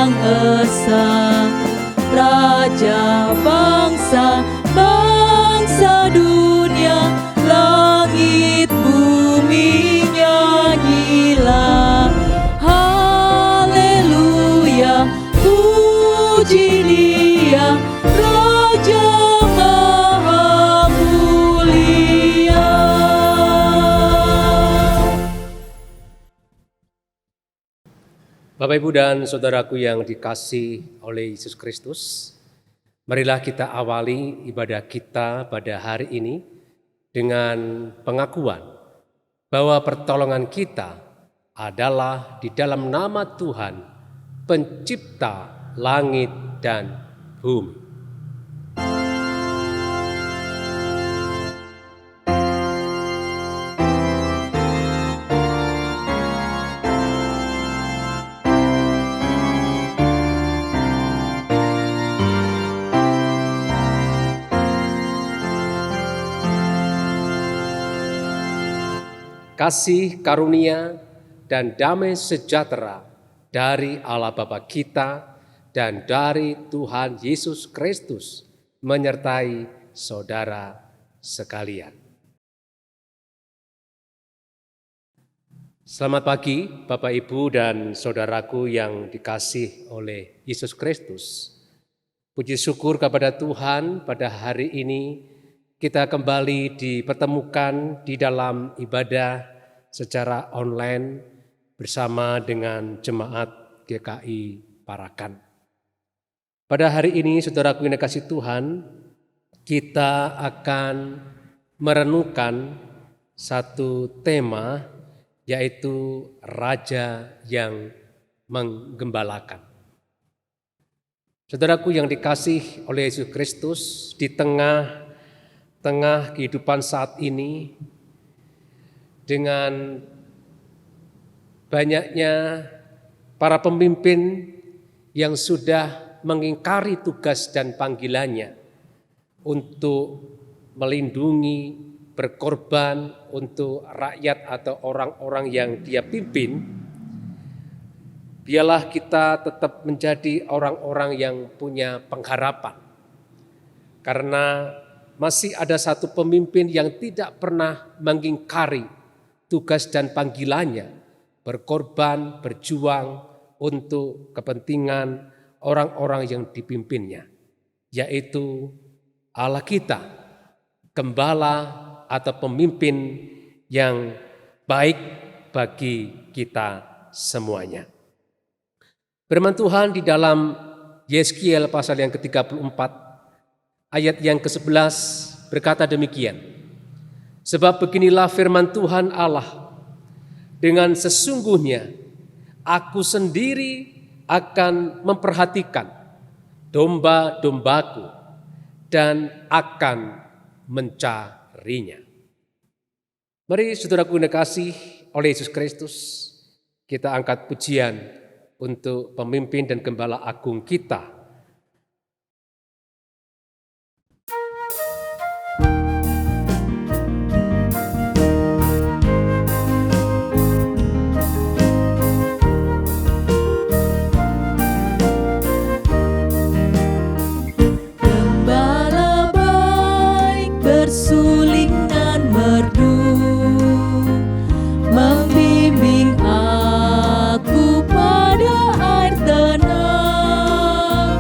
yang esa, Raja bangsa, bangsa dunia, langit bumi nyanyilah. Haleluya, puji Dia, Raja Maha Mulia. Bapak, Ibu, dan saudaraku yang dikasihi oleh Yesus Kristus, marilah kita awali ibadah kita pada hari ini dengan pengakuan bahwa pertolongan kita adalah di dalam nama Tuhan, pencipta langit dan bumi. Kasih karunia dan damai sejahtera dari Allah Bapa kita dan dari Tuhan Yesus Kristus menyertai saudara sekalian. Selamat pagi Bapak, Ibu, dan saudaraku yang dikasihi oleh Yesus Kristus. Puji syukur kepada Tuhan, pada hari ini kita kembali dipertemukan di dalam ibadah secara online bersama dengan jemaat GKI Parakan. Pada hari ini, saudaraku yang dikasihi Tuhan, kita akan merenungkan satu tema, yaitu Raja yang menggembalakan. Saudaraku yang dikasihi oleh Yesus Kristus, di tengah kehidupan saat ini, dengan banyaknya para pemimpin yang sudah mengingkari tugas dan panggilannya untuk melindungi, berkorban untuk rakyat atau orang-orang yang dia pimpin, biarlah kita tetap menjadi orang-orang yang punya pengharapan. Karena masih ada satu pemimpin yang tidak pernah mengingkari tugas dan panggilannya, berkorban, berjuang untuk kepentingan orang-orang yang dipimpinnya, yaitu Allah kita, gembala atau pemimpin yang baik bagi kita semuanya. Firman Tuhan di dalam Yeskiel pasal yang ke-34 ayat yang ke-11 berkata demikian, sebab beginilah firman Tuhan Allah, dengan sesungguhnya aku sendiri akan memperhatikan domba-dombaku dan akan mencarinya. Mari saudaraku yang dikasihi oleh Yesus Kristus, kita angkat pujian untuk pemimpin dan gembala agung kita. Bersulingan merdu, membimbing aku pada air tenang.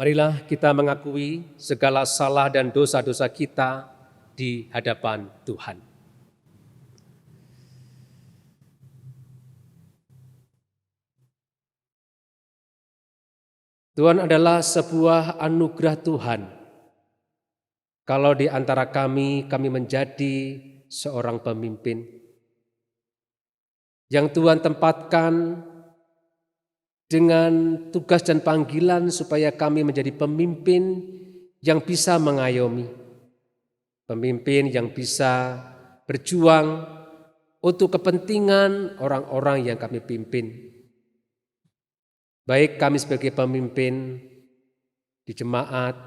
Marilah kita mengakui segala salah dan dosa-dosa kita di hadapan Tuhan. Tuhan adalah sebuah anugerah Tuhan. Kalau di antara kami menjadi seorang pemimpin yang Tuhan tempatkan dengan tugas dan panggilan supaya kami menjadi pemimpin yang bisa mengayomi, pemimpin yang bisa berjuang untuk kepentingan orang-orang yang kami pimpin. Baik kami sebagai pemimpin di jemaat,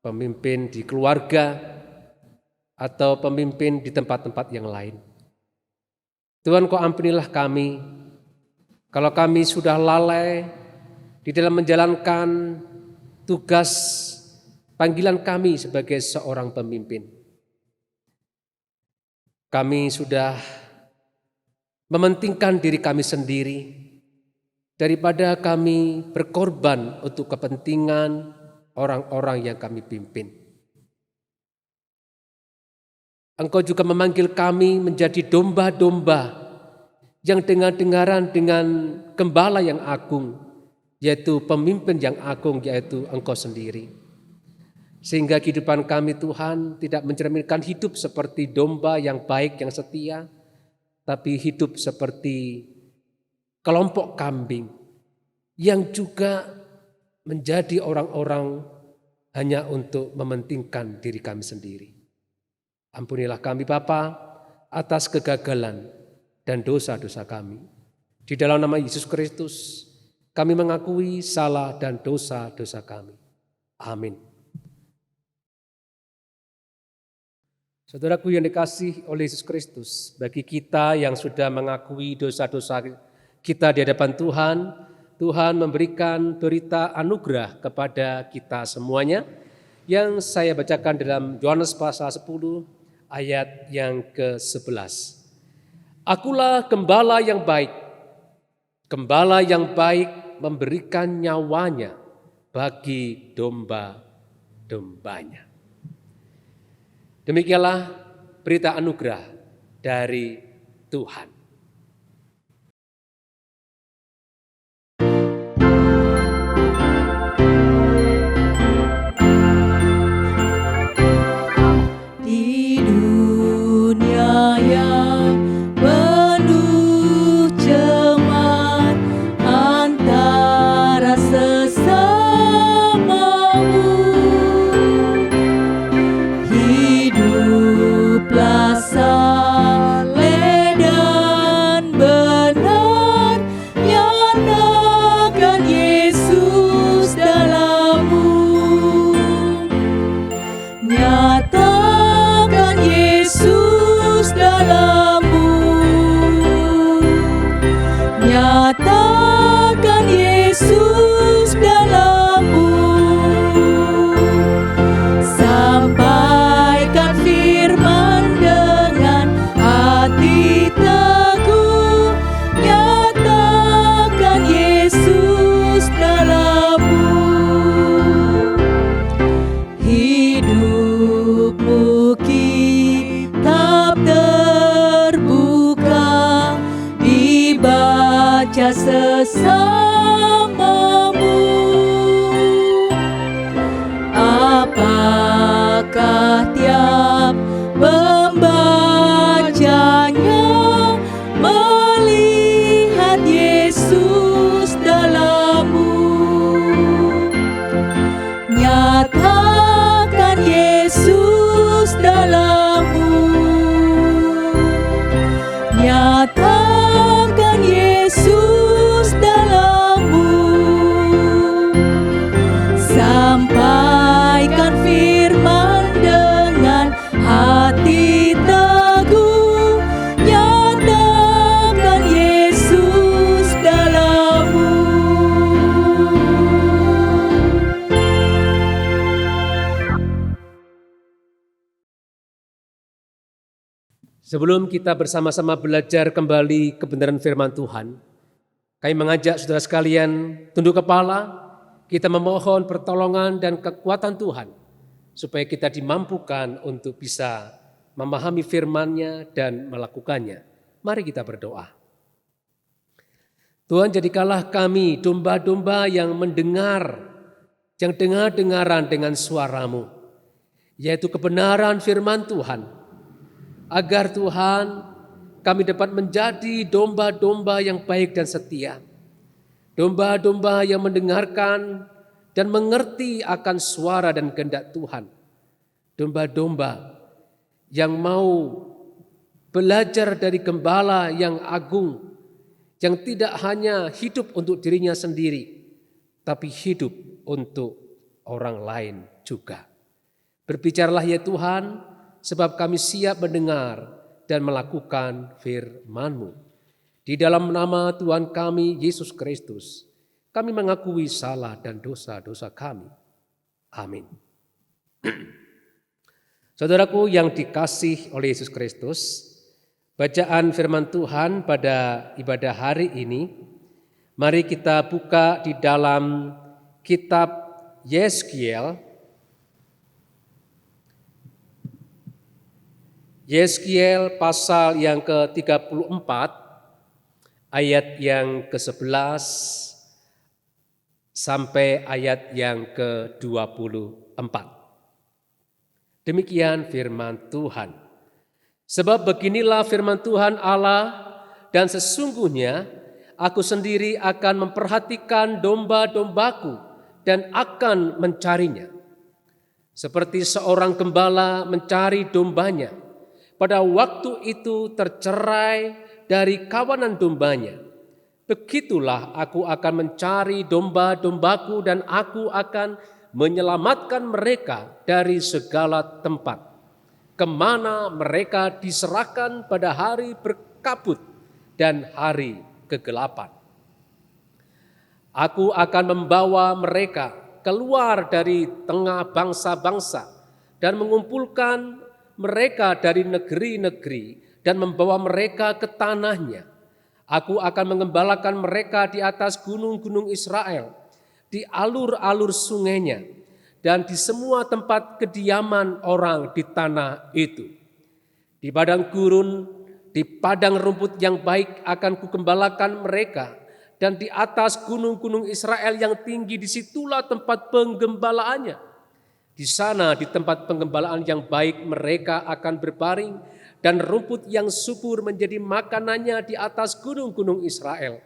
pemimpin di keluarga, atau pemimpin di tempat-tempat yang lain. Tuhan, Kau ampunilah kami kalau kami sudah lalai di dalam menjalankan tugas panggilan kami sebagai seorang pemimpin. Kami sudah mementingkan diri kami sendiri daripada kami berkorban untuk kepentingan orang-orang yang kami pimpin. Engkau juga memanggil kami menjadi domba-domba yang dengar-dengaran dengan gembala yang agung, yaitu pemimpin yang agung, yaitu Engkau sendiri. Sehingga kehidupan kami Tuhan tidak mencerminkan hidup seperti domba yang baik, yang setia, tapi hidup seperti kelompok kambing yang juga menjadi orang-orang hanya untuk mementingkan diri kami sendiri. Ampunilah kami Bapa atas kegagalan dan dosa-dosa kami. Di dalam nama Yesus Kristus kami mengakui salah dan dosa-dosa kami. Amin. Saudaraku yang dikasihi oleh Yesus Kristus, bagi kita yang sudah mengakui dosa-dosa kita di hadapan Tuhan, Tuhan memberikan berita anugerah kepada kita semuanya yang saya bacakan dalam Yohanes pasal 10 ayat yang ke-11. Akulah gembala yang baik. Gembala yang baik memberikan nyawanya bagi domba-dombanya. Demikianlah berita anugerah dari Tuhan. Sesamamu, apakah tiap membacanya melihat Yesus dalammu? Nyatakan Yesus dalammu, nyatakan Yesus dalammu, sampaikan firman dengan hati teguh, nyatakan Yesus dalammu. Sebelum kita bersama-sama belajar kembali kebenaran firman Tuhan, kami mengajak saudara sekalian tunduk kepala Kita memohon pertolongan dan kekuatan Tuhan supaya kita dimampukan untuk bisa memahami firman-Nya dan melakukannya. Mari kita berdoa. Tuhan, jadikanlah kami domba-domba yang mendengar, yang dengar-dengaran dengan suara-Mu, yaitu kebenaran firman Tuhan, agar Tuhan kami dapat menjadi domba-domba yang baik dan setia, domba-domba yang mendengarkan dan mengerti akan suara dan kehendak Tuhan, domba-domba yang mau belajar dari gembala yang agung, yang tidak hanya hidup untuk dirinya sendiri, tapi hidup untuk orang lain juga. Berbicaralah ya Tuhan, sebab kami siap mendengar dan melakukan firman-Mu. Di dalam nama Tuhan kami, Yesus Kristus, kami mengakui salah dan dosa-dosa kami. Amin. Saudaraku yang dikasih oleh Yesus Kristus, bacaan firman Tuhan pada ibadah hari ini, mari kita buka di dalam kitab Yeskiel, pasal yang ke-34, ayat yang ke-11 sampai ayat yang ke-24. Demikian firman Tuhan. Sebab beginilah firman Tuhan Allah, dan sesungguhnya aku sendiri akan memperhatikan domba-dombaku dan akan mencarinya. Seperti seorang gembala mencari dombanya, pada waktu itu tercerai dari kawanan dombanya. Begitulah aku akan mencari domba-dombaku dan aku akan menyelamatkan mereka dari segala tempat, kemana mereka diserahkan pada hari berkabut dan hari kegelapan. Aku akan membawa mereka keluar dari tengah bangsa-bangsa dan mengumpulkan mereka dari negeri-negeri dan membawa mereka ke tanahnya. Aku akan mengembalakan mereka di atas gunung-gunung Israel, di alur-alur sungainya, dan di semua tempat kediaman orang di tanah itu. Di padang gurun, di padang rumput yang baik akan kugembalakan mereka, dan di atas gunung-gunung Israel yang tinggi, disitulah tempat penggembalaannya. Di sana, di tempat penggembalaan yang baik, mereka akan berbaring, dan rumput yang subur menjadi makanannya di atas gunung-gunung Israel.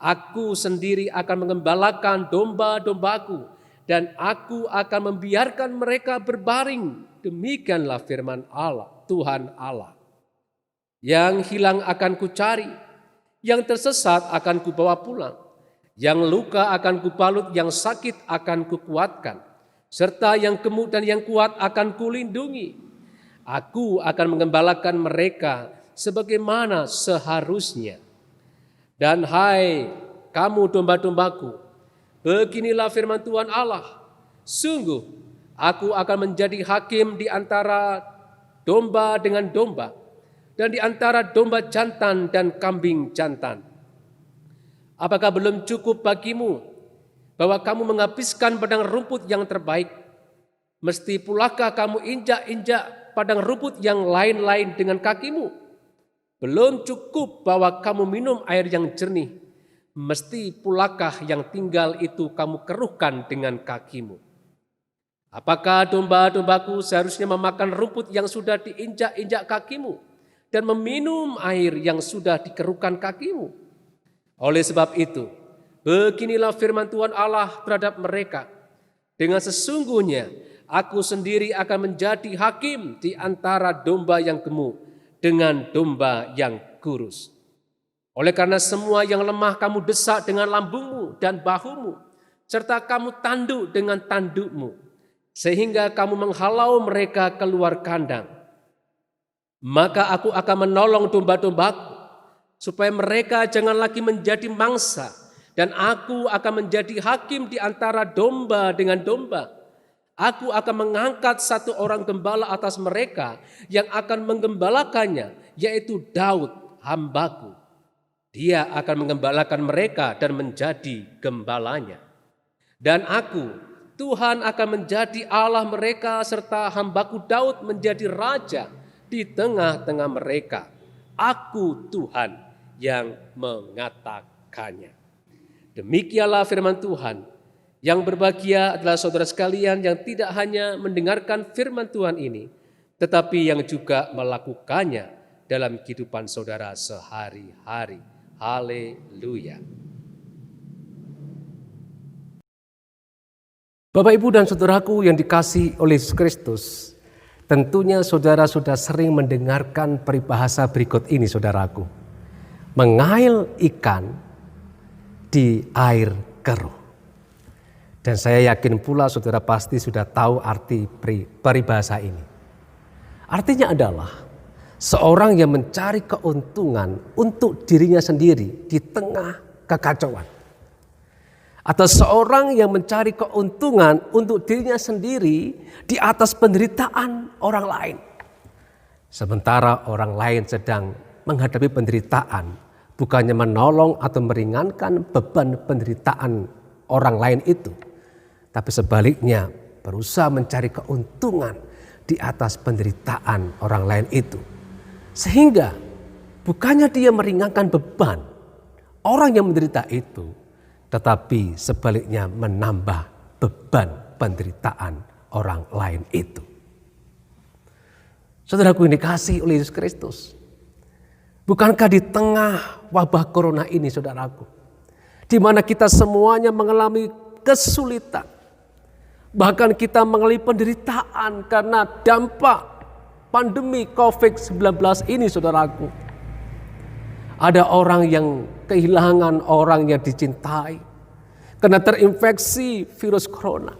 Aku sendiri akan mengembalakan domba-dombaku, dan aku akan membiarkan mereka berbaring. Demikianlah firman Allah, Tuhan Allah. Yang hilang akan kucari, yang tersesat akan kubawa pulang, yang luka akan kubalut, yang sakit akan kukuatkan, serta yang gemuk dan yang kuat akan kulindungi. Aku akan mengembalakan mereka sebagaimana seharusnya. Dan hai kamu domba-dombaku, beginilah firman Tuhan Allah. Sungguh aku akan menjadi hakim di antara domba dengan domba, dan di antara domba jantan dan kambing jantan. Apakah belum cukup bagimu bahwa kamu menghabiskan padang rumput yang terbaik? Mesti pulakah kamu injak-injak padang rumput yang lain-lain dengan kakimu? Belum cukup bahwa kamu minum air yang jernih, mesti pulakah yang tinggal itu kamu keruhkan dengan kakimu? Apakah domba-dombaku seharusnya memakan rumput yang sudah diinjak-injak kakimu dan meminum air yang sudah dikeruhkan kakimu? Oleh sebab itu, beginilah firman Tuhan Allah terhadap mereka. Dengan sesungguhnya aku sendiri akan menjadi hakim di antara domba yang gemuk dengan domba yang kurus. Oleh karena semua yang lemah kamu desak dengan lambungmu dan bahumu, serta kamu tanduk dengan tandukmu, sehingga kamu menghalau mereka keluar kandang. Maka aku akan menolong domba-dombaku, supaya mereka jangan lagi menjadi mangsa, dan aku akan menjadi hakim di antara domba dengan domba. Aku akan mengangkat satu orang gembala atas mereka yang akan menggembalakannya, yaitu Daud hambaku. Dia akan menggembalakan mereka dan menjadi gembalanya. Dan aku, Tuhan, akan menjadi Allah mereka serta hambaku Daud menjadi raja di tengah-tengah mereka. Aku Tuhan yang mengatakannya. Demikianlah firman Tuhan. Yang berbahagia adalah saudara sekalian yang tidak hanya mendengarkan firman Tuhan ini, tetapi yang juga melakukannya dalam kehidupan saudara sehari-hari. Haleluya. Bapak, Ibu, dan saudaraku yang dikasihi oleh Yesus Kristus, tentunya saudara sudah sering mendengarkan peribahasa berikut ini, saudaraku. Mengail ikan di air keruh. Dan saya yakin pula saudara pasti sudah tahu arti peribahasa ini. Artinya adalah seorang yang mencari keuntungan untuk dirinya sendiri di tengah kekacauan. Atau seorang yang mencari keuntungan untuk dirinya sendiri di atas penderitaan orang lain. Sementara orang lain sedang menghadapi penderitaan, bukannya menolong atau meringankan beban penderitaan orang lain itu, tapi sebaliknya berusaha mencari keuntungan di atas penderitaan orang lain itu. Sehingga bukannya dia meringankan beban orang yang menderita itu, tetapi sebaliknya menambah beban penderitaan orang lain itu. Saudaraku yang dikasihi oleh Yesus Kristus, bukankah di tengah wabah corona ini, saudaraku, di mana kita semuanya mengalami kesulitan, bahkan kita mengalami penderitaan karena dampak pandemi COVID-19 ini, saudaraku. Ada orang yang kehilangan orang yang dicintai karena terinfeksi virus corona.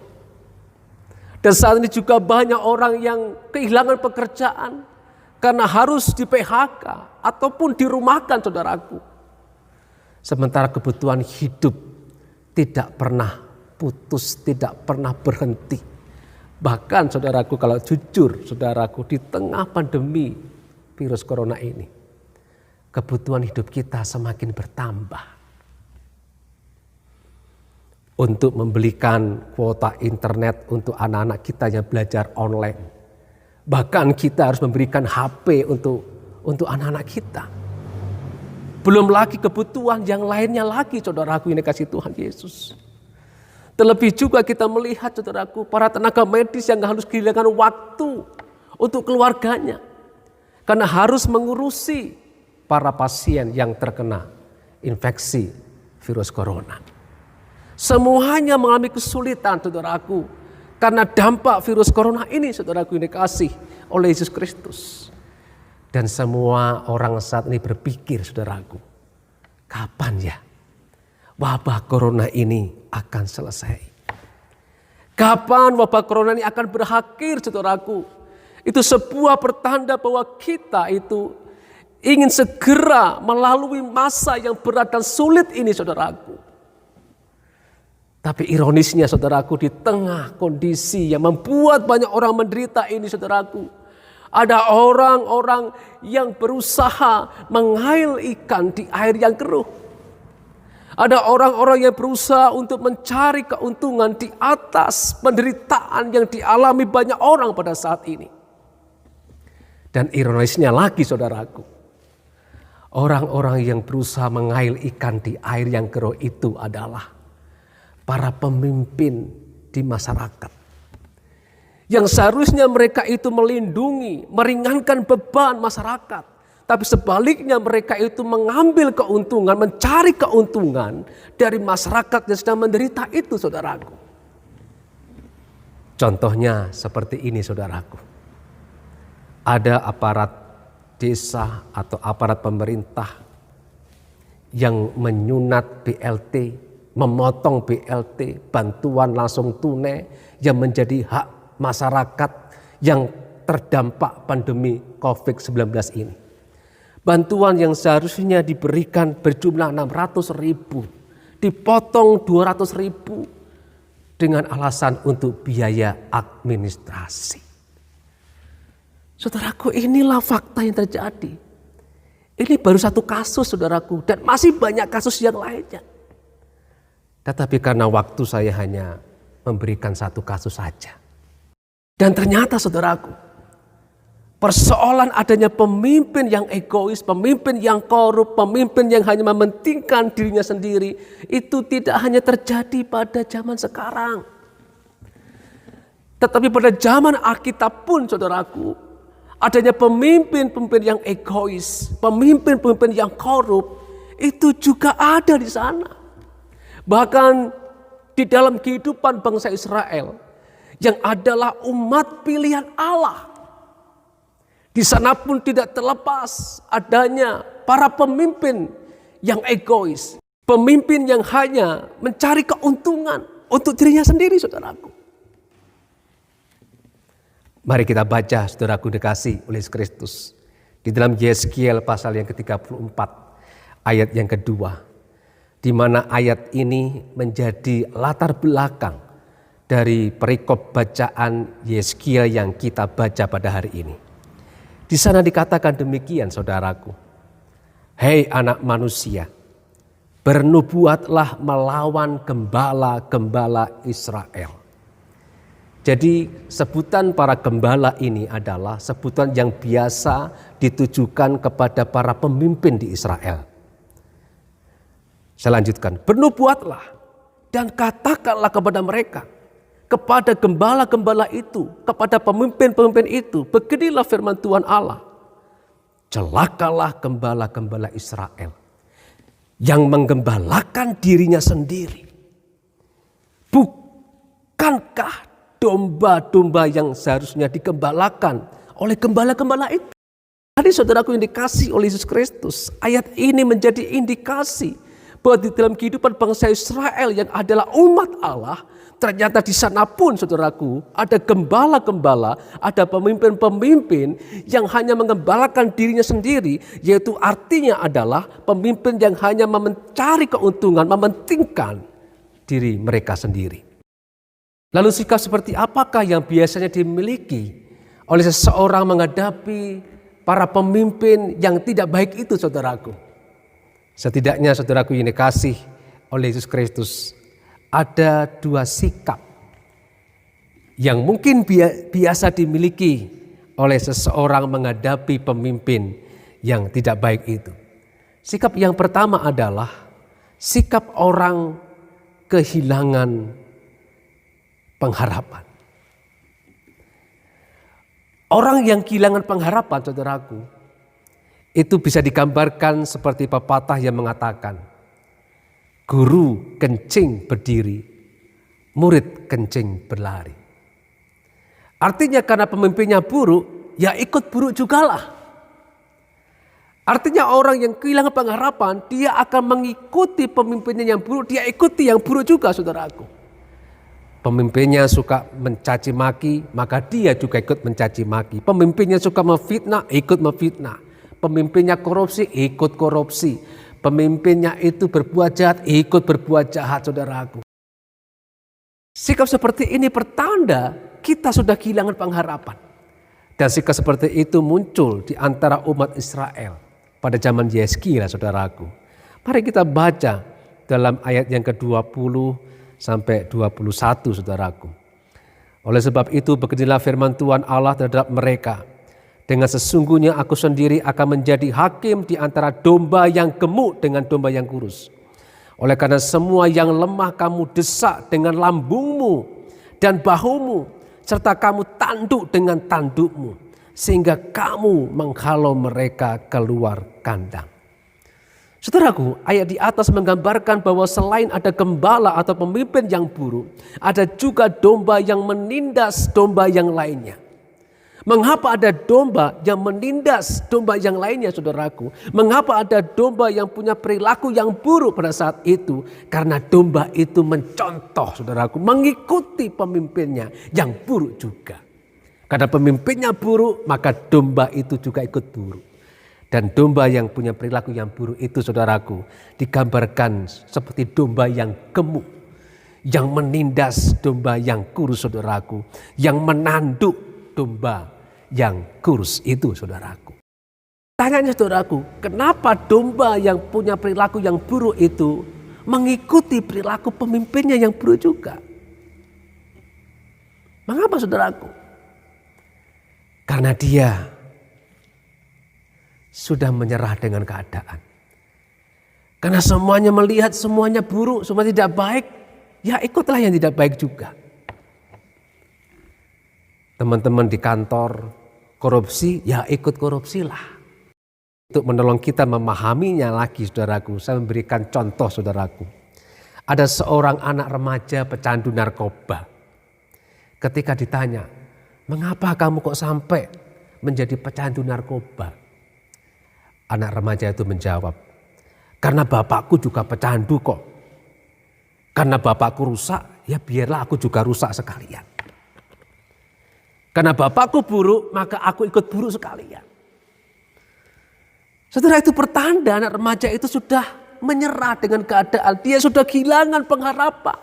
Dan saat ini juga banyak orang yang kehilangan pekerjaan karena harus di PHK ataupun dirumahkan, saudaraku. Sementara kebutuhan hidup tidak pernah putus, tidak pernah berhenti. Bahkan saudaraku, kalau jujur saudaraku, di tengah pandemi virus corona ini, kebutuhan hidup kita semakin bertambah. Untuk membelikan kuota internet untuk anak-anak kita yang belajar online. Bahkan kita harus memberikan HP untuk anak-anak kita. Belum lagi kebutuhan yang lainnya lagi, saudaraku yang dikasihi Tuhan Yesus. Terlebih juga kita melihat, saudaraku, para tenaga medis yang harus kehilangan waktu untuk keluarganya. Karena harus mengurusi para pasien yang terkena infeksi virus corona. Semuanya mengalami kesulitan, saudaraku, karena dampak virus corona ini, saudaraku yang dikasihi oleh Yesus Kristus. Dan semua orang saat ini berpikir, saudaraku, kapan ya wabah corona ini akan selesai? Kapan wabah corona ini akan berakhir, saudaraku? Itu sebuah pertanda bahwa kita itu ingin segera melalui masa yang berat dan sulit ini, saudaraku. Tapi ironisnya, saudaraku, di tengah kondisi yang membuat banyak orang menderita ini, saudaraku, ada orang-orang yang berusaha mengail ikan di air yang keruh. Ada orang-orang yang berusaha untuk mencari keuntungan di atas penderitaan yang dialami banyak orang pada saat ini. Dan ironisnya lagi, saudaraku, orang-orang yang berusaha mengail ikan di air yang keruh itu adalah para pemimpin di masyarakat. Yang seharusnya mereka itu melindungi, meringankan beban masyarakat. Tapi sebaliknya mereka itu mengambil keuntungan, mencari keuntungan dari masyarakat yang sedang menderita itu, saudaraku. Contohnya seperti ini, saudaraku. Ada aparat desa atau aparat pemerintah yang menyunat BLT, memotong BLT, bantuan langsung tunai yang menjadi hak masyarakat yang terdampak pandemi COVID-19 ini. Bantuan yang seharusnya diberikan berjumlah 600.000, dipotong 200.000 dengan alasan untuk biaya administrasi. Saudaraku, inilah fakta yang terjadi. Ini baru satu kasus, saudaraku, dan masih banyak kasus yang lainnya. Tetapi karena waktu saya hanya memberikan satu kasus saja. Dan ternyata saudaraku, persoalan adanya pemimpin yang egois, pemimpin yang korup, pemimpin yang hanya mementingkan dirinya sendiri, itu tidak hanya terjadi pada zaman sekarang. Tetapi pada zaman Alkitab pun saudaraku, adanya pemimpin-pemimpin yang egois, pemimpin-pemimpin yang korup, itu juga ada di sana. Bahkan di dalam kehidupan bangsa Israel yang adalah umat pilihan Allah, di sana pun tidak terlepas adanya para pemimpin yang egois, pemimpin yang hanya mencari keuntungan untuk dirinya sendiri, saudaraku. Mari kita baca, saudaraku dikasih oleh Kristus, di dalam Yeskiel pasal yang ke-34 ayat yang kedua, di mana ayat ini menjadi latar belakang dari perikop bacaan Yeskiel yang kita baca pada hari ini. Di sana dikatakan demikian, saudaraku. Hei anak manusia, bernubuatlah melawan gembala-gembala Israel. Jadi sebutan para gembala ini adalah sebutan yang biasa ditujukan kepada para pemimpin di Israel. Saya lanjutkan, bernubuatlah dan katakanlah kepada mereka, kepada gembala-gembala itu, kepada pemimpin-pemimpin itu, beginilah firman Tuhan Allah. Celakalah gembala-gembala Israel yang menggembalakan dirinya sendiri. Bukankah domba-domba yang seharusnya digembalakan oleh gembala-gembala itu? Jadi saudaraku yang dikasih oleh Yesus Kristus, ayat ini menjadi indikasi bahwa di dalam kehidupan bangsa Israel yang adalah umat Allah, ternyata di sana pun saudaraku ada gembala-gembala, ada pemimpin-pemimpin yang hanya mengembalakan dirinya sendiri, yaitu artinya adalah pemimpin yang hanya mencari keuntungan, mementingkan diri mereka sendiri. Lalu sikap seperti apakah yang biasanya dimiliki oleh seseorang menghadapi para pemimpin yang tidak baik itu, saudaraku? Setidaknya saudaraku yang dikasih oleh Yesus Kristus, ada dua sikap yang mungkin biasa dimiliki oleh seseorang menghadapi pemimpin yang tidak baik itu. Sikap yang pertama adalah sikap orang kehilangan pengharapan. Orang yang kehilangan pengharapan, saudaraku, itu bisa digambarkan seperti pepatah yang mengatakan, guru kencing berdiri, murid kencing berlari. Artinya karena pemimpinnya buruk, ya ikut buruk jugalah. Artinya orang yang kehilangan pengharapan, dia akan mengikuti pemimpinnya yang buruk, dia ikuti yang buruk juga, saudaraku. Pemimpinnya suka mencaci maki, maka dia juga ikut mencaci maki. Pemimpinnya suka memfitnah, ikut memfitnah. Pemimpinnya korupsi, ikut korupsi. Pemimpinnya itu berbuat jahat, ikut berbuat jahat, saudaraku. Sikap seperti ini pertanda kita sudah kehilangan pengharapan. Dan sikap seperti itu muncul di antara umat Israel pada zaman Yeskiel, saudaraku. Mari kita baca dalam ayat yang ke-20 sampai 21, saudaraku. Oleh sebab itu beginilah firman Tuhan Allah terhadap mereka. Dengan sesungguhnya aku sendiri akan menjadi hakim di antara domba yang gemuk dengan domba yang kurus. Oleh karena semua yang lemah kamu desak dengan lambungmu dan bahumu, serta kamu tanduk dengan tandukmu, sehingga kamu menghalau mereka keluar kandang. Saudaraku, ayat di atas menggambarkan bahwa selain ada gembala atau pemimpin yang buruk, ada juga domba yang menindas domba yang lainnya. Mengapa ada domba yang menindas domba yang lainnya, saudaraku? Mengapa ada domba yang punya perilaku yang buruk pada saat itu? Karena domba itu mencontoh, saudaraku, mengikuti pemimpinnya yang buruk juga. Karena pemimpinnya buruk, maka domba itu juga ikut buruk. Dan domba yang punya perilaku yang buruk itu, saudaraku, digambarkan seperti domba yang gemuk, yang menindas domba yang kurus, saudaraku, yang menanduk domba yang kurus itu, saudaraku. Tanyanya, saudaraku, kenapa domba yang punya perilaku yang buruk itu mengikuti perilaku pemimpinnya yang buruk juga. Mengapa saudaraku? Karena dia sudah menyerah dengan keadaan. Karena semuanya melihat semuanya buruk, semua tidak baik, ya ikutlah yang tidak baik juga. Teman-teman di kantor korupsi, ya ikut korupsilah. Untuk menolong kita memahaminya lagi saudaraku, saya memberikan contoh saudaraku. Ada seorang anak remaja pecandu narkoba. Ketika ditanya, mengapa kamu kok sampai menjadi pecandu narkoba? Anak remaja itu menjawab, karena bapakku juga pecandu kok. Karena bapakku rusak, ya biarlah aku juga rusak sekalian. Karena bapakku buruk, maka aku ikut buruk sekalian. Saudara, itu pertanda anak remaja itu sudah menyerah dengan keadaan. Dia sudah kehilangan pengharapan.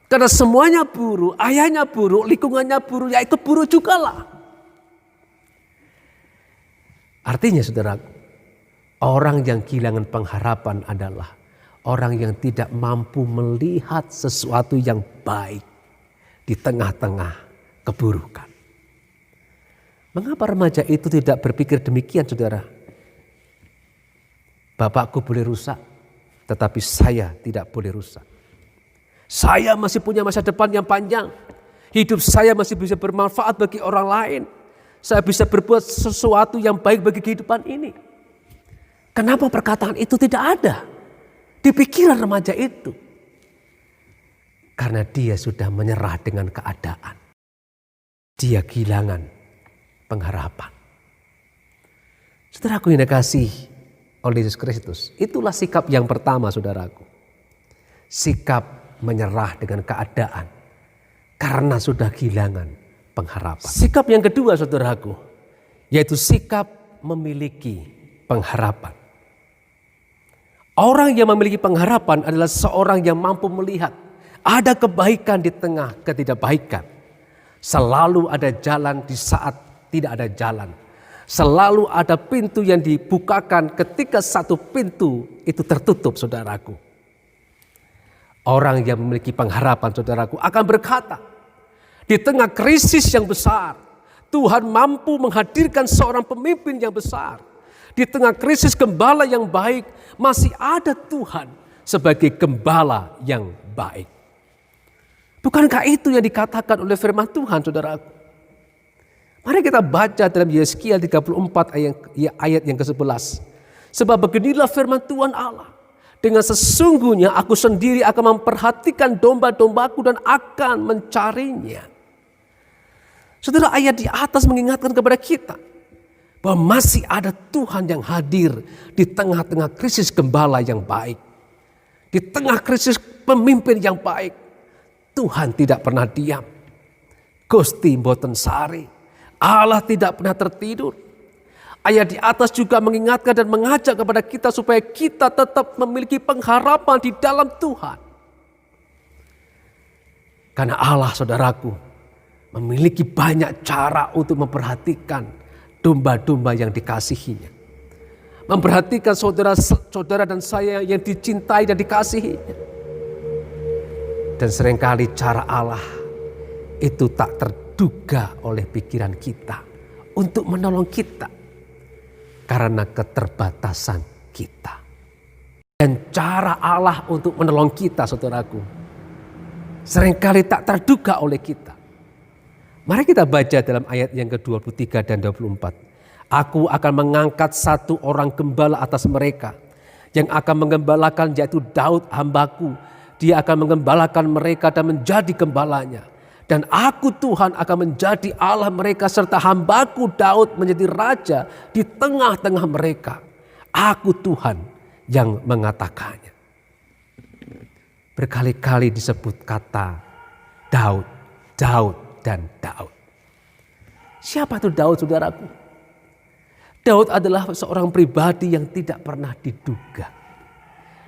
Karena semuanya buruk, ayahnya buruk, lingkungannya buruk, ya ikut buruk juga lah. Artinya saudara, orang yang kehilangan pengharapan adalah orang yang tidak mampu melihat sesuatu yang baik di tengah-tengah keburukan. Mengapa remaja itu tidak berpikir demikian saudara? Bapakku boleh rusak, tetapi saya tidak boleh rusak. Saya masih punya masa depan yang panjang. Hidup saya masih bisa bermanfaat bagi orang lain. Saya bisa berbuat sesuatu yang baik bagi kehidupan ini. Kenapa perkataan itu tidak ada di pikiran remaja itu? Karena dia sudah menyerah dengan keadaan. Dia kehilangan pengharapan. Saudaraku yang dikasihi oleh Yesus Kristus, itulah sikap yang pertama saudaraku. Sikap menyerah dengan keadaan karena sudah kehilangan pengharapan. Sikap yang kedua saudaraku, yaitu sikap memiliki pengharapan. Orang yang memiliki pengharapan adalah seorang yang mampu melihat ada kebaikan di tengah ketidakbaikan. Selalu ada jalan di saat tidak ada jalan. Selalu ada pintu yang dibukakan ketika satu pintu itu tertutup saudaraku. Orang yang memiliki pengharapan saudaraku akan berkata, di tengah krisis yang besar, Tuhan mampu menghadirkan seorang pemimpin yang besar. Di tengah krisis gembala yang baik, masih ada Tuhan sebagai gembala yang baik. Bukankah itu yang dikatakan oleh firman Tuhan saudaraku? Mari kita baca dalam Yeskiel 34 ayat yang ke-11. Sebab beginilah firman Tuhan Allah. Dengan sesungguhnya aku sendiri akan memperhatikan domba-dombaku dan akan mencarinya. Saudara, ayat di atas mengingatkan kepada kita bahwa masih ada Tuhan yang hadir di tengah-tengah krisis gembala yang baik. Di tengah krisis pemimpin yang baik. Tuhan tidak pernah diam. Gusti mboten sari. Allah tidak pernah tertidur. Ayat di atas juga mengingatkan dan mengajak kepada kita supaya kita tetap memiliki pengharapan di dalam Tuhan. Karena Allah saudaraku memiliki banyak cara untuk memperhatikan domba-domba yang dikasihinya. Memperhatikan saudara-saudara dan saya yang dicintai dan dikasihinya. Dan seringkali cara Allah itu tak terduga oleh pikiran kita untuk menolong kita karena keterbatasan kita. Dan cara Allah untuk menolong kita saudaraku seringkali tak terduga oleh kita. Mari kita baca dalam ayat yang ke-23 dan 24. Aku akan mengangkat satu orang gembala atas mereka yang akan menggembalakan, yaitu Daud hambaku. Dia akan menggembalakan mereka dan menjadi gembalanya. Dan aku Tuhan akan menjadi Allah mereka serta hambaku Daud menjadi raja di tengah-tengah mereka. Aku Tuhan yang mengatakannya. Berkali-kali disebut kata Daud, Daud dan Daud. Siapa itu Daud saudaraku? Daud adalah seorang pribadi yang tidak pernah diduga.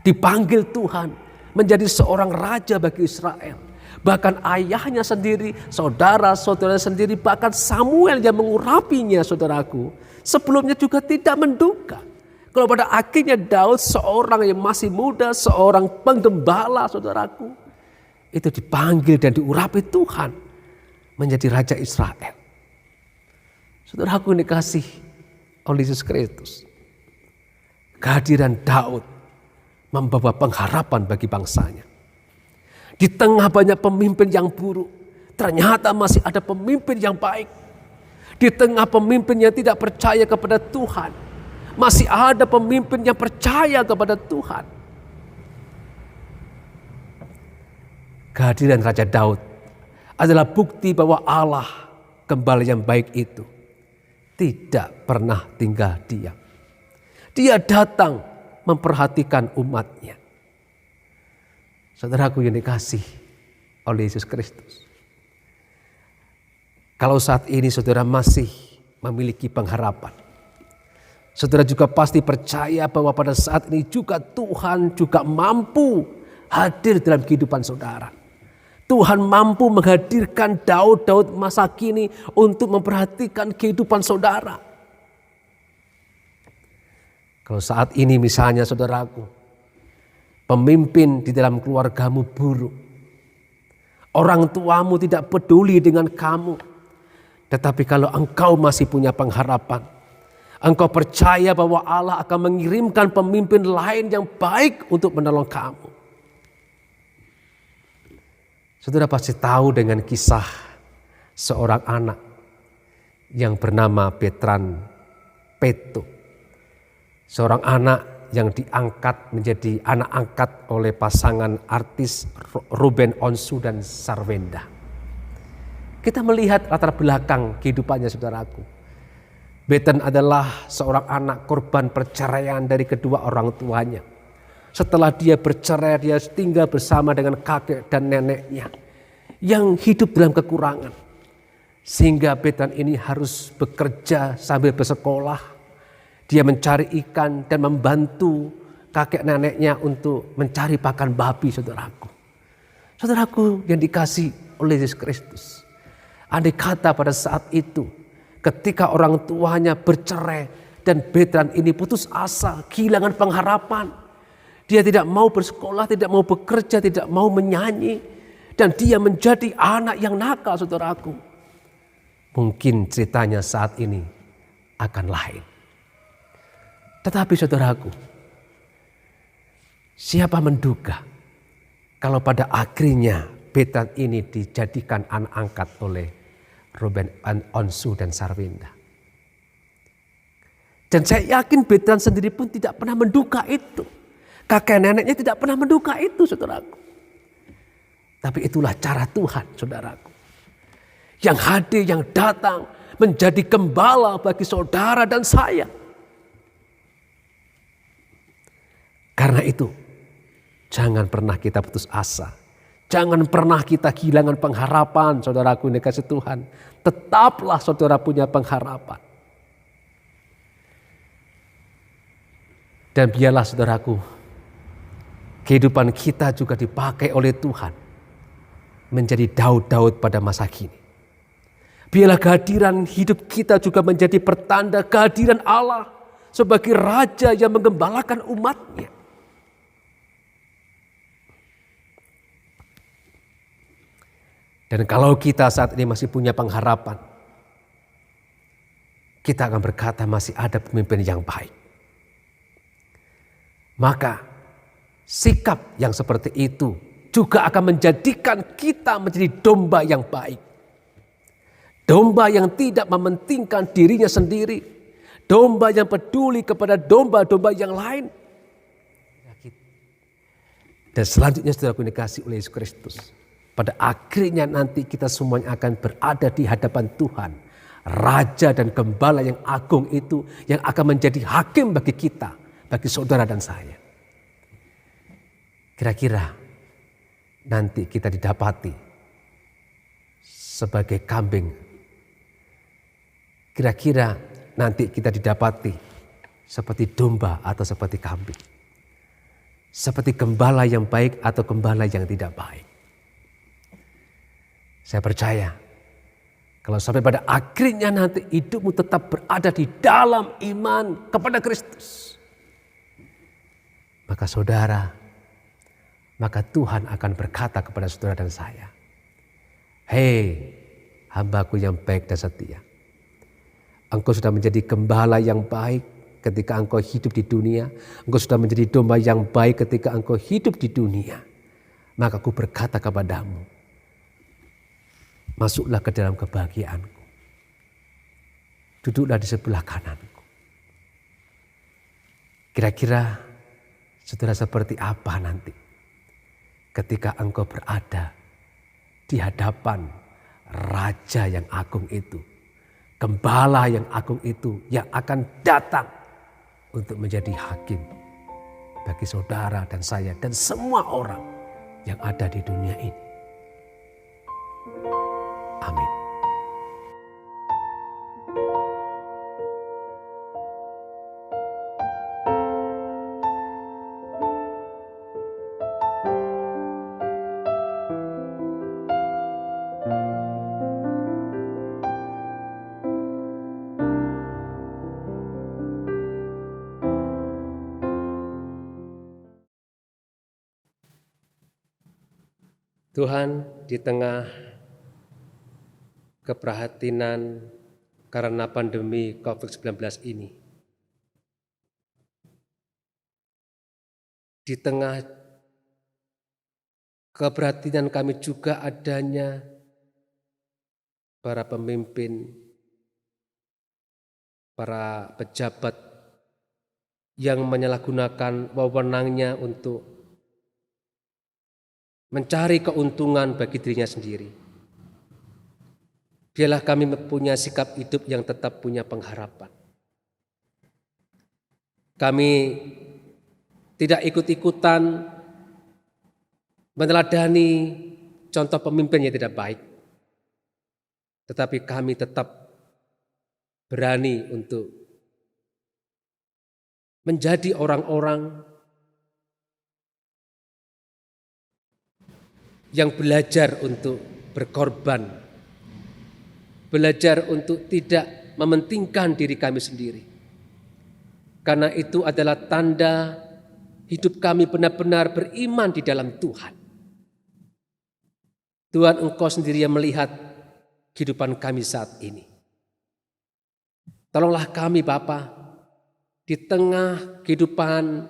Dipanggil Tuhan menjadi seorang raja bagi Israel. Bahkan ayahnya sendiri, saudara-saudara sendiri, bahkan Samuel yang mengurapinya saudaraku. Sebelumnya juga tidak menduga Kalau pada akhirnya Daud seorang yang masih muda, seorang penggembala saudaraku, itu dipanggil dan diurapi Tuhan menjadi Raja Israel. Saudaraku yang dikasih oleh Yesus Kristus, kehadiran Daud membawa pengharapan bagi bangsanya. Di tengah banyak pemimpin yang buruk, ternyata masih ada pemimpin yang baik. Di tengah pemimpin yang tidak percaya kepada Tuhan, masih ada pemimpin yang percaya kepada Tuhan. Kehadiran Raja Daud adalah bukti bahwa Allah, Gembala yang baik itu, tidak pernah tinggal diam. Dia datang memperhatikan umatnya. Saudaraku yang dikasih oleh Yesus Kristus, kalau saat ini saudara masih memiliki pengharapan, saudara juga pasti percaya bahwa pada saat ini juga Tuhan juga mampu hadir dalam kehidupan saudara. Tuhan mampu menghadirkan Daud masa kini untuk memperhatikan kehidupan saudara. Kalau saat ini misalnya saudaraku, pemimpin di dalam keluargamu buruk, orang tuamu tidak peduli dengan kamu, tetapi kalau engkau masih punya pengharapan, engkau percaya bahwa Allah akan mengirimkan pemimpin lain yang baik untuk menolong kamu. Saudara pasti tahu dengan kisah seorang anak yang bernama Bertrand Peto. Seorang anak yang diangkat menjadi anak angkat oleh pasangan artis Ruben Onsu dan Sarwenda. Kita melihat latar belakang kehidupannya saudaraku. Bertrand adalah seorang anak korban perceraian dari kedua orang tuanya. Setelah dia bercerai, dia tinggal bersama dengan kakek dan neneknya yang hidup dalam kekurangan. Sehingga Bertrand ini harus bekerja sambil bersekolah. Dia mencari ikan dan membantu kakek neneknya untuk mencari pakan babi saudaraku. Saudaraku yang dikasih oleh Yesus Kristus. Andai kata pada saat itu ketika orang tuanya bercerai dan Bertrand ini putus asa, kehilangan pengharapan. Dia tidak mau bersekolah, tidak mau bekerja, tidak mau menyanyi. Dan dia menjadi anak yang nakal saudaraku. Mungkin ceritanya saat ini akan lain. Tetapi saudaraku, siapa menduga kalau pada akhirnya Bertrand ini dijadikan anak angkat oleh Ruben Onsu dan Sarwenda. Dan saya yakin Bertrand sendiri pun tidak pernah menduga itu. Kakek neneknya tidak pernah menduga itu saudaraku. Tapi itulah cara Tuhan saudaraku. Yang hadir, yang datang menjadi gembala bagi saudara dan saya. Karena itu, jangan pernah kita putus asa. Jangan pernah kita kehilangan pengharapan saudaraku yang dikasih Tuhan. Tetaplah saudara punya pengharapan. Dan biarlah saudaraku, kehidupan kita juga dipakai oleh Tuhan menjadi Daud-Daud pada masa kini. Biarlah kehadiran hidup kita juga menjadi pertanda kehadiran Allah sebagai Raja yang menggembalakan umatnya. Dan kalau kita saat ini masih punya pengharapan, kita akan berkata masih ada pemimpin yang baik. Maka sikap yang seperti itu juga akan menjadikan kita menjadi domba yang baik. Domba yang tidak mementingkan dirinya sendiri. Domba yang peduli kepada domba-domba yang lain. Dan selanjutnya saudaraku dikasih oleh Yesus Kristus. Pada akhirnya nanti kita semuanya akan berada di hadapan Tuhan. Raja dan Gembala yang agung itu yang akan menjadi hakim bagi kita. Bagi saudara dan saya. Kira-kira nanti kita didapati sebagai kambing. Kira-kira nanti kita didapati seperti domba atau seperti kambing. Seperti gembala yang baik atau gembala yang tidak baik. Saya percaya kalau sampai pada akhirnya nanti hidupmu tetap berada di dalam iman kepada Kristus. maka saudara, maka Tuhan akan berkata kepada saudara dan saya, hei hambaku yang baik dan setia. Engkau sudah menjadi gembala yang baik ketika engkau hidup di dunia. Engkau sudah menjadi domba yang baik ketika engkau hidup di dunia. Maka aku berkata kepadamu, masuklah ke dalam kebahagiaanku. Duduklah di sebelah kananku. Kira-kira saudara seperti apa nanti ketika engkau berada di hadapan Raja yang agung itu, Gembala yang agung itu yang akan datang untuk menjadi hakim bagi saudara dan saya dan semua orang yang ada di dunia ini. Amin. Tuhan, di tengah keprihatinan karena pandemi COVID-19 ini, di tengah keprihatinan kami juga adanya para pemimpin, para pejabat yang menyalahgunakan wewenangnya untuk mencari keuntungan bagi dirinya sendiri. Biarlah kami mempunyai sikap hidup yang tetap punya pengharapan. Kami tidak ikut-ikutan meneladani contoh pemimpin yang tidak baik. Tetapi kami tetap berani untuk menjadi orang-orang yang belajar untuk berkorban, belajar untuk tidak mementingkan diri kami sendiri. Karena itu adalah tanda hidup kami benar-benar beriman di dalam Tuhan. Tuhan, Engkau sendiri yang melihat kehidupan kami saat ini. Tolonglah kami Bapa, di tengah kehidupan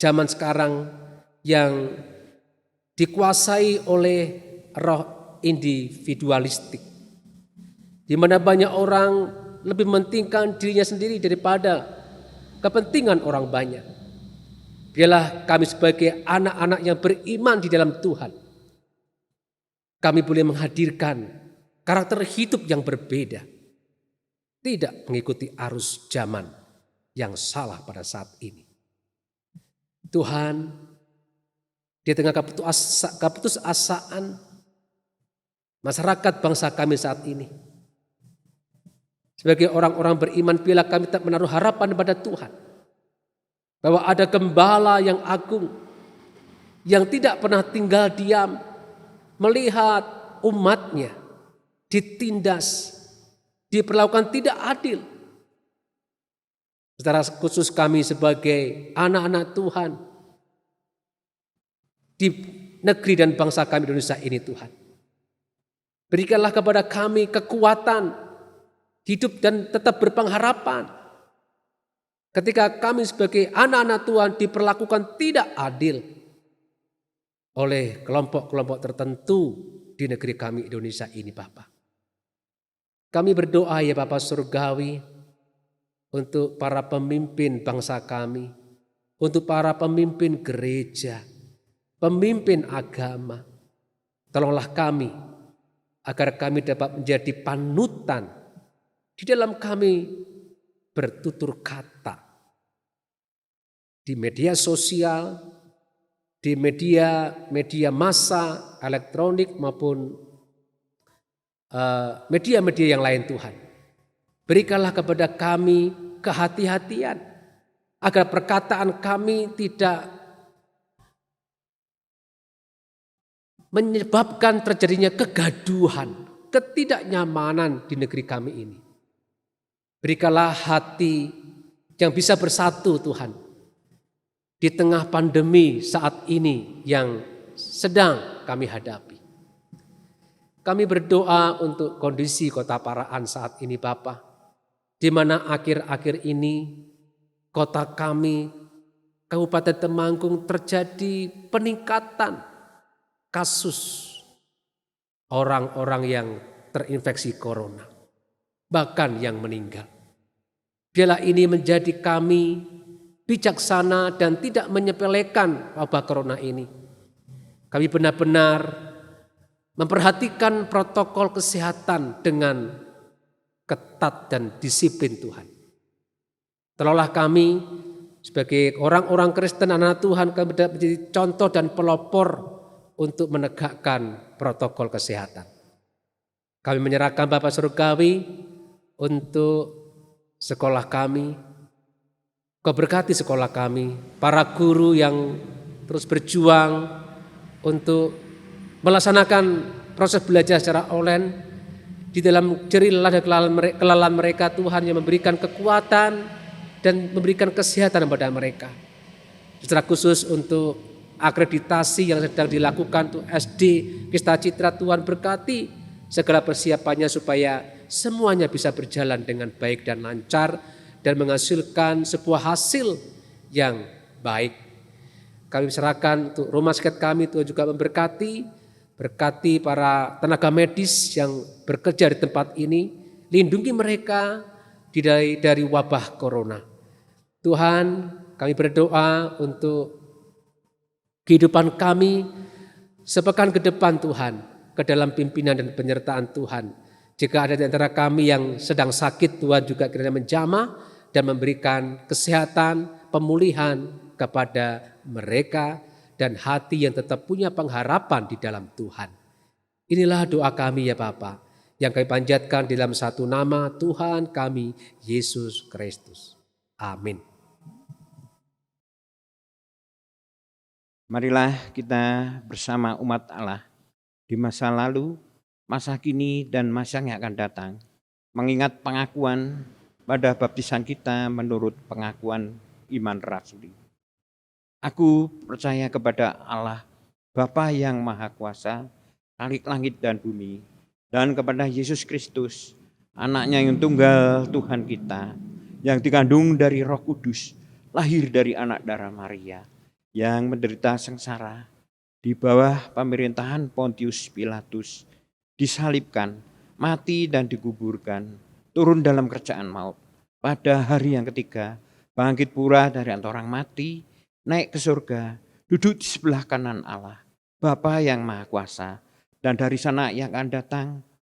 zaman sekarang yang dikuasai oleh roh individualistik, di mana banyak orang lebih mementingkan dirinya sendiri daripada kepentingan orang banyak. Biarlah kami sebagai anak-anak yang beriman di dalam Tuhan, kami boleh menghadirkan karakter hidup yang berbeda, tidak mengikuti arus zaman yang salah pada saat ini. Tuhan, di tengah keputusasaan masyarakat bangsa kami saat ini, sebagai orang-orang beriman, biarlah kami tak menaruh harapan pada Tuhan, bahwa ada gembala yang agung, yang tidak pernah tinggal diam, melihat umatnya ditindas, diperlakukan tidak adil. Secara khusus kami sebagai anak-anak Tuhan, di negeri dan bangsa kami Indonesia ini Tuhan. Berikanlah kepada kami kekuatan hidup dan tetap berpengharapan. Ketika kami sebagai anak-anak Tuhan diperlakukan tidak adil oleh kelompok-kelompok tertentu di negeri kami Indonesia ini Bapa. Kami berdoa ya Bapa Surgawi untuk para pemimpin bangsa kami, untuk para pemimpin gereja, pemimpin agama. Tolonglah kami agar kami dapat menjadi panutan di dalam kami bertutur kata di media sosial, di media massa elektronik maupun media-media yang lain Tuhan. Berikanlah kepada kami kehati-hatian agar perkataan kami tidak menyebabkan terjadinya kegaduhan, ketidaknyamanan di negeri kami ini. Berikanlah hati yang bisa bersatu Tuhan, di tengah pandemi saat ini yang sedang kami hadapi. Kami berdoa untuk kondisi Kota Parahan saat ini Bapa, di mana akhir-akhir ini kota kami, Kabupaten Temanggung terjadi peningkatan kasus orang-orang yang terinfeksi corona, bahkan yang meninggal. Biarlah ini menjadi kami bijaksana dan tidak menyepelekan wabah corona ini. Kami benar-benar memperhatikan protokol kesehatan dengan ketat dan disiplin Tuhan. Tolonglah kami sebagai orang-orang Kristen, anak Tuhan, kami dapat menjadi contoh dan pelopor untuk menegakkan protokol kesehatan. Kami menyerahkan Bapa Surgawi untuk sekolah kami. Kau berkati sekolah kami, para guru yang terus berjuang untuk melaksanakan proses belajar secara online di dalam jerih lelah dan kelelahan mereka. Tuhan yang memberikan kekuatan dan memberikan kesehatan kepada mereka. Secara khusus untuk akreditasi yang sedang dilakukan untuk SD Pista Citra, Tuhan berkati segala persiapannya supaya semuanya bisa berjalan dengan baik dan lancar dan menghasilkan sebuah hasil yang baik. Kami serahkan untuk rumah sakit kami, Tuhan juga berkati para tenaga medis yang bekerja di tempat ini, lindungi mereka dari wabah corona. Tuhan, kami berdoa untuk kehidupan kami sepekan ke depan Tuhan, ke dalam pimpinan dan penyertaan Tuhan. Jika ada di antara kami yang sedang sakit, Tuhan juga kiranya menjamah dan memberikan kesehatan, pemulihan kepada mereka dan hati yang tetap punya pengharapan di dalam Tuhan. Inilah doa kami ya Bapa, yang kami panjatkan di dalam satu nama Tuhan kami, Yesus Kristus. Amin. Marilah kita bersama umat Allah di masa lalu, masa kini, dan masa yang akan datang, mengingat pengakuan pada baptisan kita menurut pengakuan iman rasuli. Aku percaya kepada Allah, Bapa yang Maha Kuasa, Khalik langit dan bumi, dan kepada Yesus Kristus, anaknya yang tunggal Tuhan kita, yang dikandung dari Roh Kudus, lahir dari anak darah Maria, yang menderita sengsara di bawah pemerintahan Pontius Pilatus, disalibkan, mati dan dikuburkan, turun dalam kerjaan maut. Pada hari yang ketiga, bangkit pula dari antara orang mati, naik ke surga, duduk di sebelah kanan Allah, Bapa yang Maha Kuasa, dan dari sana yang akan datang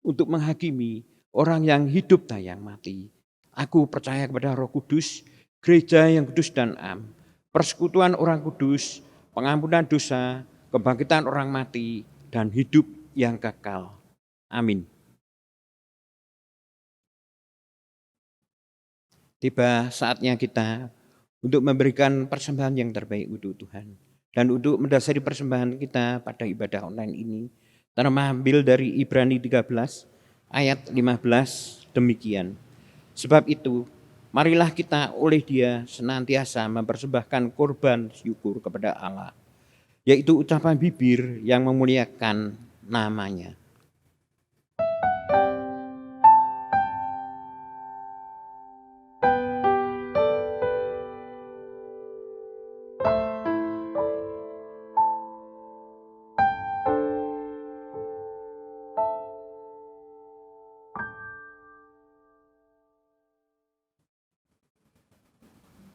untuk menghakimi orang yang hidup dan yang mati. Aku percaya kepada Roh Kudus, gereja yang kudus dan am, persekutuan orang kudus, pengampunan dosa, kebangkitan orang mati, dan hidup yang kekal. Amin. Tiba saatnya kita untuk memberikan persembahan yang terbaik untuk Tuhan. Dan untuk mendasari persembahan kita pada ibadah online ini, terambil dari Ibrani 13 ayat 15 demikian. Sebab itu, marilah kita oleh Dia senantiasa mempersembahkan korban syukur kepada Allah, yaitu ucapan bibir yang memuliakan nama-Nya.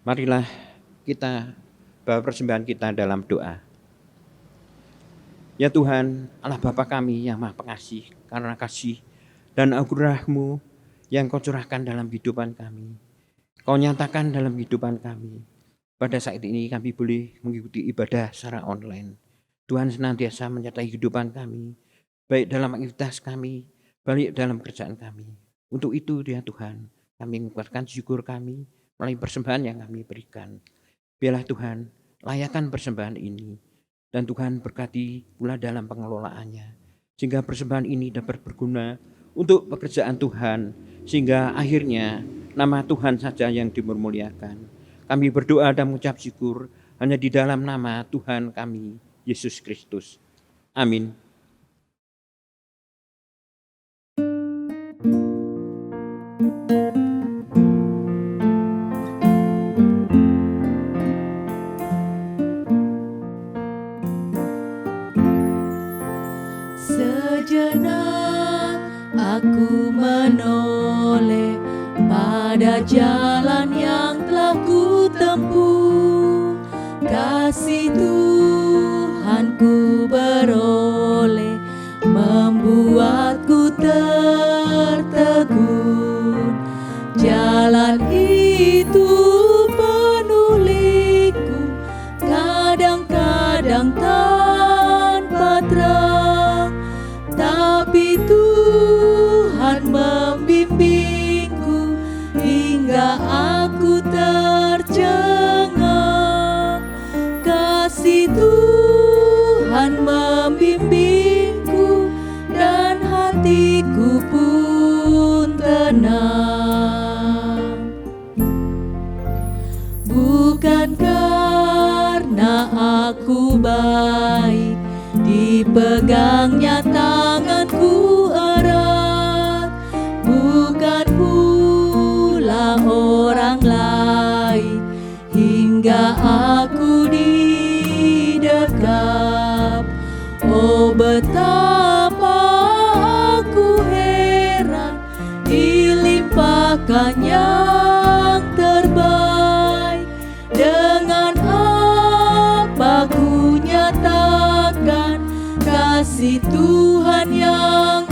Marilah kita bawa persembahan kita dalam doa. Ya Tuhan, Allah Bapa kami yang Maha Pengasih, karena kasih dan anugerah-Mu yang Kau curahkan dalam kehidupan kami, Kau nyatakan dalam kehidupan kami. Pada saat ini kami boleh mengikuti ibadah secara online. Tuhan senantiasa menyertai kehidupan kami, baik dalam aktivitas kami, baik dalam kerjaan kami. Untuk itu ya Tuhan, kami mengucapkan syukur kami melalui persembahan yang kami berikan. Biarlah Tuhan layakan persembahan ini, dan Tuhan berkati pula dalam pengelolaannya, sehingga persembahan ini dapat berguna untuk pekerjaan Tuhan, sehingga akhirnya nama Tuhan saja yang dipermuliakan. Kami berdoa dan mengucap syukur hanya di dalam nama Tuhan kami, Yesus Kristus. Amin. Sejenak aku menoleh pada jalan yang telah ku tempuh. Kasih Tuhanku beroleh membuatku tertegun. Jalan itu penuh liku, kadang-kadang tanpa terang, tapi Tuhan membimbingku hingga aku tercengang. Kasih Tuhan membimbingku dan hatiku pun tenang. Bukan karena aku baik, dipegangnya tanganku erat, bukan pula orang lain hingga aku didekap. Oh betapa aku heran, dilimpahkan yang terbaik. Dengan apa ku nyatakan kasih Tuhan yang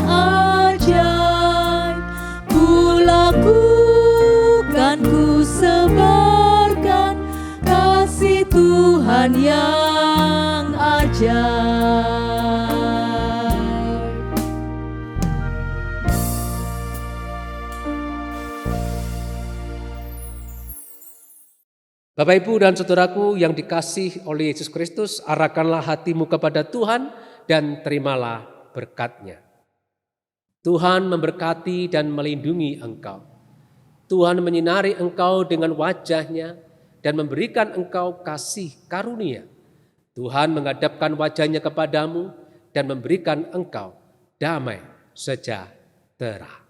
ajaib. Ku lakukan, ku sebarkan kasih Tuhan yang ajaib. Bapak, Ibu, dan saudaraku yang dikasih oleh Yesus Kristus, arahkanlah hatimu kepada Tuhan dan terimalah berkat-Nya. Tuhan memberkati dan melindungi engkau. Tuhan menyinari engkau dengan wajah-Nya dan memberikan engkau kasih karunia. Tuhan menghadapkan wajah-Nya kepadamu dan memberikan engkau damai sejahtera.